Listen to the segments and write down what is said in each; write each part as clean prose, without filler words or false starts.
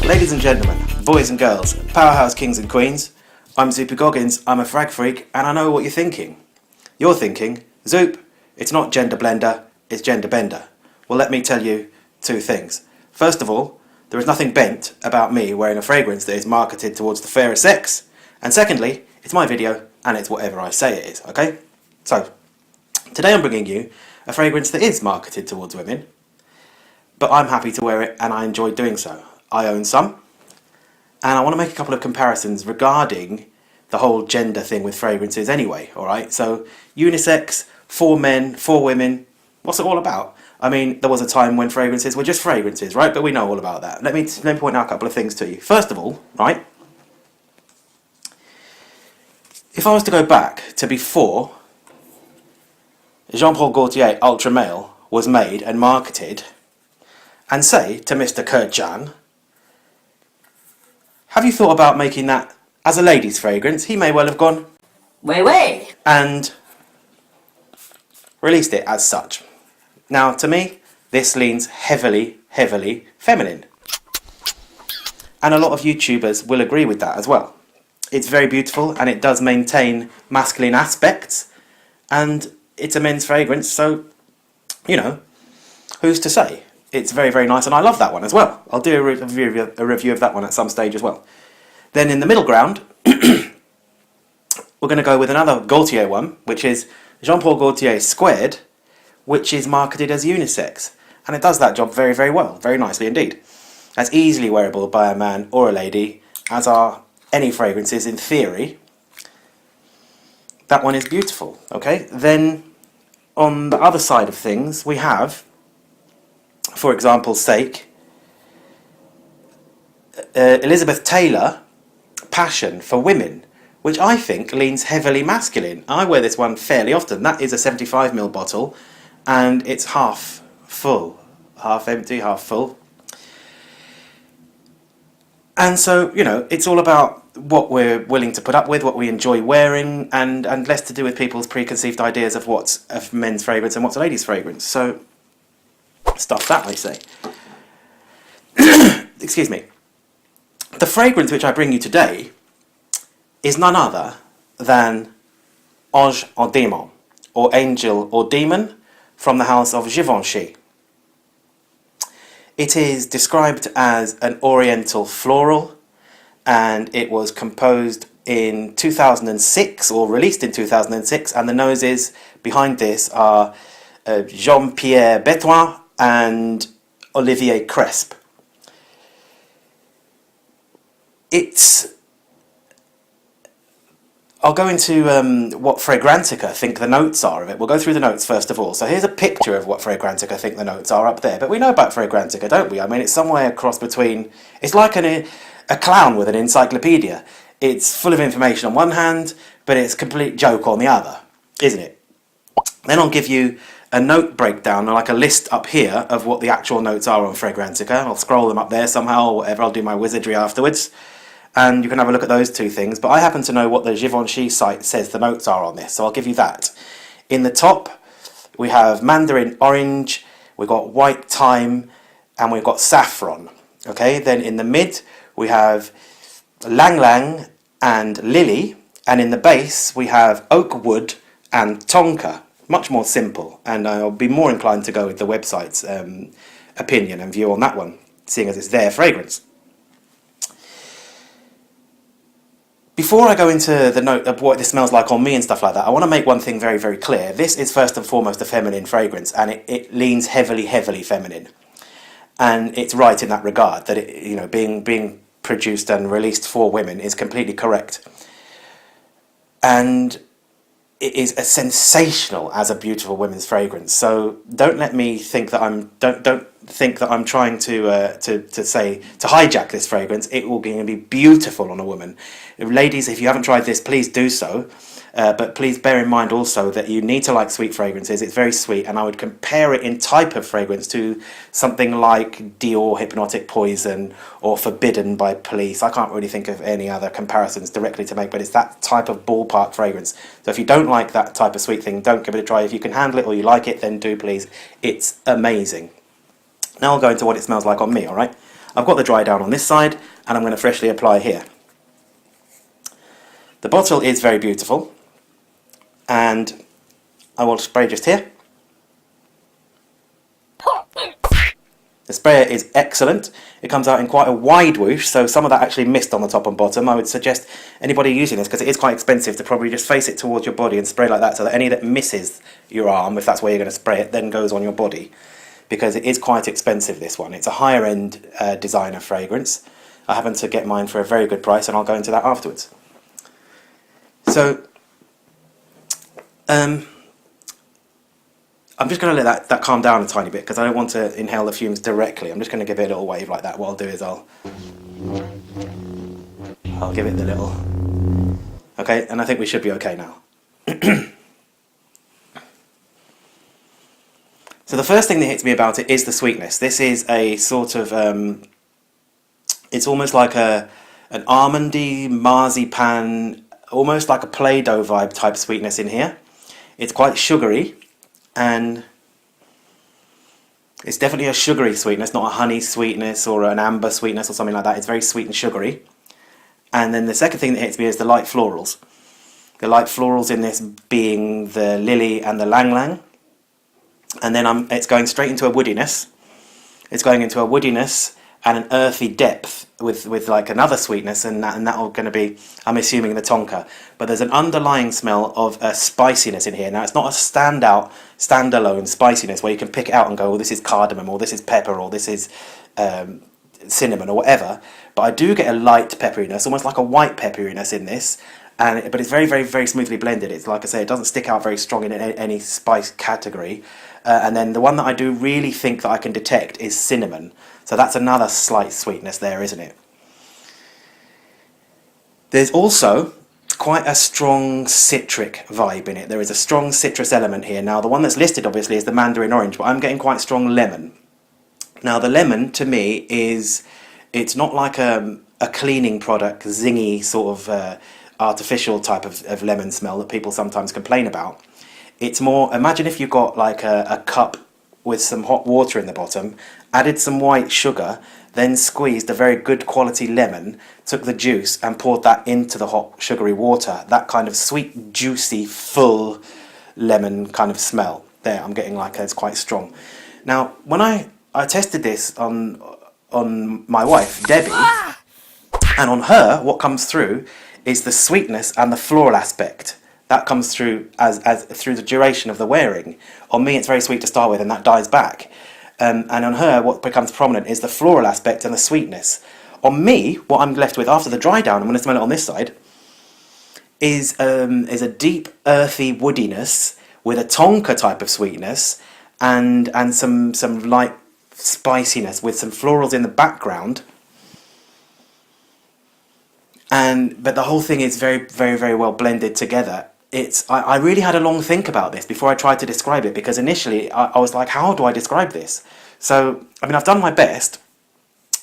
Ladies and gentlemen, boys and girls, powerhouse kings and queens, I'm Zoopy Goggins, I'm a frag freak, and I know what you're thinking. You're thinking, Zoop, it's not gender blender, it's gender bender. Well, let me tell you two things. First of all, there is nothing bent about me wearing a fragrance that is marketed towards the fairer sex. And secondly, it's my video, and it's whatever I say it is, okay? So, today I'm bringing you a fragrance that is marketed towards women, but I'm happy to wear it and I enjoy doing so. I own some, and I want to make a couple of comparisons regarding the whole gender thing with fragrances anyway, alright? So, unisex, for men, for women, what's it all about? I mean, there was a time when fragrances were just fragrances, right? But we know all about that. Let me point out a couple of things to you. First of all, right? If I was to go back to before Jean-Paul Gaultier Ultra Male was made and marketed, and say to Mr. Kurchan, have you thought about making that as a lady's fragrance? He may well have gone, way, and released it as such. Now, to me, this leans heavily feminine. And a lot of YouTubers will agree with that as well. It's very beautiful and it does maintain masculine aspects, and it's a men's fragrance, so, you know, who's to say? It's very nice, and I love that one as well. I'll do a review of that one at some stage as well. Then in the middle ground, we're going to go with another Gaultier one, which is Jean-Paul Gaultier Squared, which is marketed as unisex. And it does that job very well, very nicely indeed. That's easily wearable by a man or a lady, as are any fragrances in theory. That one is beautiful, okay? Then on the other side of things, we have, for example's sake, Elizabeth Taylor Passion for Women, which I think leans heavily masculine. I wear this one fairly often. That is a 75ml bottle, and it's half full, half empty, half full. And so, you know, it's all about what we're willing to put up with, what we enjoy wearing, and less to do with people's preconceived ideas of what's a men's fragrance and what's a lady's fragrance. So, stuff that, I say. Excuse me. The fragrance which I bring you today is none other than Ange or Démon, or Angel or Demon, from the house of Givenchy. It is described as an oriental floral, and it was composed in 2006, or released in 2006, and the noses behind this are Jean-Pierre Bertin and Olivier Cresp. I'll go into what Fragrantica think the notes are of it. We'll go through the notes first of all. So here's a picture of what Fragrantica think the notes are up there. But we know about Fragrantica, don't we? I mean, it's somewhere across between... It's like a clown with an encyclopedia. It's full of information on one hand, but it's a complete joke on the other, isn't it? Then I'll give you a note breakdown, or like a list up here of what the actual notes are on Fragrantica. I'll scroll them up there somehow or whatever. I'll do my wizardry afterwards. And you can have a look at those two things. But I happen to know what the Givenchy site says the notes are on this, so I'll give you that. In the top, we have mandarin orange, we've got white thyme, and we've got saffron. Okay, then in the mid, we have lang lang and lily, and in the base, we have oak wood and tonka. Much more simple, and I'll be more inclined to go with the website's opinion and view on that one, seeing as it's their fragrance. Before I go into the note of what this smells like on me and stuff like that, I want to make one thing very clear. This is first and foremost a feminine fragrance, and it leans heavily feminine. And it's right in that regard, that it, you know, being produced and released for women is completely correct. And it is a sensational as a beautiful women's fragrance. So don't let me think that don't think that I'm trying to hijack this fragrance. It will be beautiful on a woman. Ladies, if you haven't tried this, please do so. But please bear in mind also that you need to like sweet fragrances. It's very sweet, and I would compare it in type of fragrance to something like Dior Hypnotic Poison or Forbidden by Police. I can't really think of any other comparisons directly to make, but it's that type of ballpark fragrance. So if you don't like that type of sweet thing, don't give it a try. If you can handle it or you like it, then do please. It's amazing. Now I'll go into what it smells like on me, alright? I've got the dry down on this side, and I'm going to freshly apply here. The bottle is very beautiful, and I will spray just here. The sprayer is excellent. It comes out in quite a wide whoosh, so some of that actually missed on the top and bottom. I would suggest anybody using this, because it is quite expensive, to probably just face it towards your body and spray like that, so that any that misses your arm, if that's where you're going to spray it, then goes on your body. Because it is quite expensive, this one. It's a higher end designer fragrance. I happen to get mine for a very good price, and I'll go into that afterwards. So, I'm just going to let that calm down a tiny bit, because I don't want to inhale the fumes directly. I'm just going to give it a little wave like that. What I'll do is I'll give it the little... Okay, and I think we should be okay now. So the first thing that hits me about it is the sweetness. This is a sort of... it's almost like an almondy, marzipan, almost like a Play-Doh vibe type sweetness in here. It's quite sugary. And it's definitely a sugary sweetness, not a honey sweetness or an amber sweetness or something like that. It's very sweet and sugary. And then the second thing that hits me is the light florals. The light florals in this being the lily and the lang lang. And then it's going straight into a woodiness. It's going into a woodiness and an earthy depth with like another sweetness, and that'll going to be, I'm assuming, the tonka. But there's an underlying smell of a spiciness in here. Now, it's not a standalone spiciness where you can pick it out and go, well, this is cardamom, or this is pepper, or this is cinnamon, or whatever. But I do get a light pepperiness, almost like a white pepperiness in this. But it's very, very, very smoothly blended. It's like I say, it doesn't stick out very strong in any spice category. And then the one that I do really think that I can detect is cinnamon. So that's another slight sweetness there, isn't it? There's also quite a strong citric vibe in it. There is a strong citrus element here. Now, the one that's listed, obviously, is the mandarin orange, but I'm getting quite strong lemon. Now, the lemon, to me, it's not like a cleaning product, zingy sort of artificial type of lemon smell that people sometimes complain about. It's more, imagine if you got like a cup with some hot water in the bottom, added some white sugar, then squeezed a very good quality lemon, took the juice and poured that into the hot sugary water. That kind of sweet, juicy, full lemon kind of smell. There, I'm getting like it's quite strong. Now, when I tested this on my wife, Debbie, and on her, what comes through is the sweetness and the floral aspect. That comes through as through the duration of the wearing. On me, it's very sweet to start with, and that dies back. And on her, what becomes prominent is the floral aspect and the sweetness. On me, what I'm left with after the dry down, I'm going to smell it on this side, is a deep, earthy woodiness with a tonka type of sweetness and some light spiciness with some florals in the background. But the whole thing is very, very, very well blended together. I really had a long think about this before I tried to describe it, because initially I was like, how do I describe this? So, I mean, I've done my best.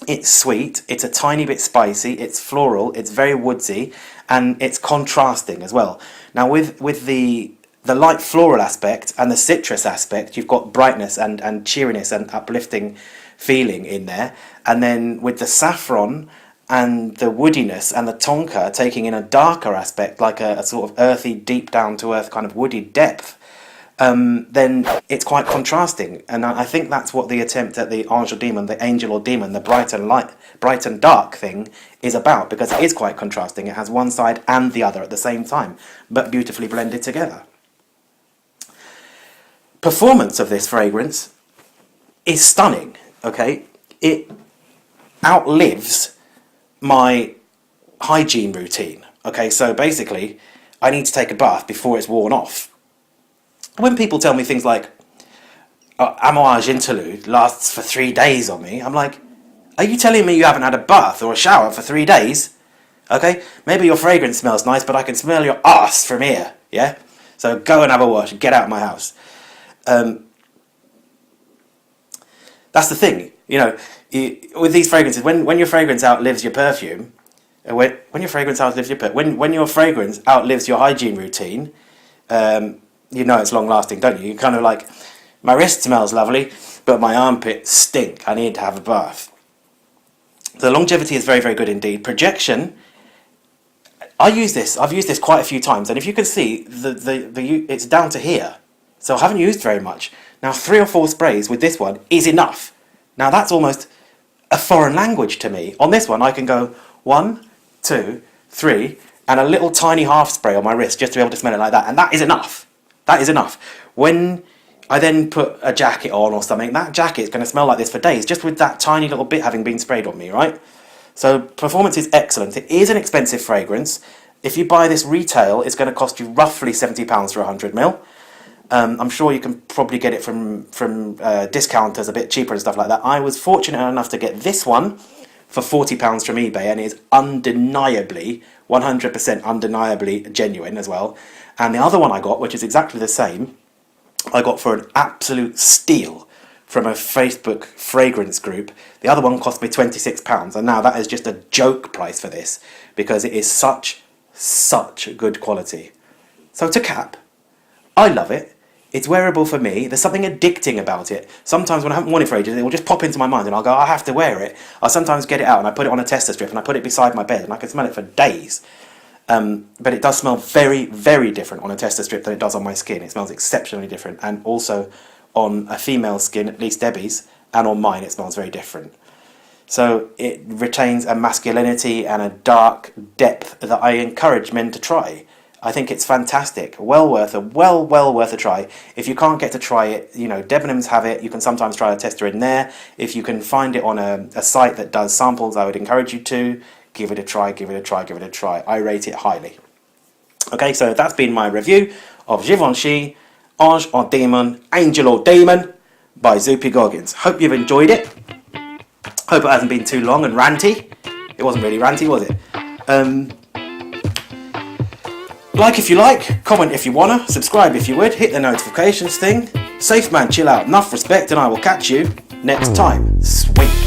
It's sweet, it's a tiny bit spicy, it's floral, it's very woodsy, and it's contrasting as well. Now, with the light floral aspect and the citrus aspect, you've got brightness and cheeriness and uplifting feeling in there. And then with the saffron and the woodiness and the tonka taking in a darker aspect, like a sort of earthy, deep down to earth kind of woody depth, then it's quite contrasting. And I think that's what the attempt at the Ange or demon, the angel or demon, the bright and dark thing is about, because it is quite contrasting. It has one side and the other at the same time, but beautifully blended together. Performance of this fragrance is stunning, okay? It outlives my hygiene routine. Okay, so basically, I need to take a bath before it's worn off. When people tell me things like, Amouage interlude lasts for 3 days on me, I'm like, are you telling me you haven't had a bath or a shower for 3 days? Okay, maybe your fragrance smells nice, but I can smell your arse from here, yeah? So go and have a wash, get out of my house. That's the thing, you know, with these fragrances, when your fragrance outlives your perfume, when your fragrance outlives your when your fragrance outlives your hygiene routine, you know it's long lasting, don't you? You're kind of like, my wrist smells lovely, but my armpits stink. I need to have a bath. The longevity is very, very good indeed. Projection, I've used this quite a few times, and if you can see, it's down to here. So I haven't used very much. Now 3 or 4 sprays with this one is enough. Now that's almost a foreign language to me. On this one I can go 1, 2, 3, and a little tiny half spray on my wrist just to be able to smell it like that, and that is enough. That is enough. When I then put a jacket on or something, that jacket is going to smell like this for days, just with that tiny little bit having been sprayed on me, right? So performance is excellent. It is an expensive fragrance. If you buy this retail, it's going to cost you roughly £70 for 100ml. I'm sure you can probably get it from discounters a bit cheaper and stuff like that. I was fortunate enough to get this one for £40 from eBay, and it is undeniably, 100% undeniably genuine as well. And the other one I got, which is exactly the same, I got for an absolute steal from a Facebook fragrance group. The other one cost me £26, and now that is just a joke price for this, because it is such good quality. So to cap, I love it. It's wearable for me. There's something addicting about it. Sometimes when I haven't worn it for ages, it will just pop into my mind and I'll go, I have to wear it. I'll sometimes get it out and I put it on a tester strip and I put it beside my bed and I can smell it for days. But it does smell very, very different on a tester strip than it does on my skin. It smells exceptionally different. And also on a female skin, at least Debbie's, and on mine it smells very different. So it retains a masculinity and a dark depth that I encourage men to try. I think it's fantastic. Well worth a try. If you can't get to try it, you know, Debenhams have it. You can sometimes try a tester in there. If you can find it on a site that does samples, I would encourage you to give it a try, give it a try, give it a try. I rate it highly. Okay, so that's been my review of Givenchy Ange or Demon, Angel or Demon by Zoopy Goggins. Hope you've enjoyed it. Hope it hasn't been too long and ranty. It wasn't really ranty, was it? Like if you like, comment if you wanna, subscribe if you would, hit the notifications thing. Safe man, chill out, enough respect, and I will catch you next time. Sweet.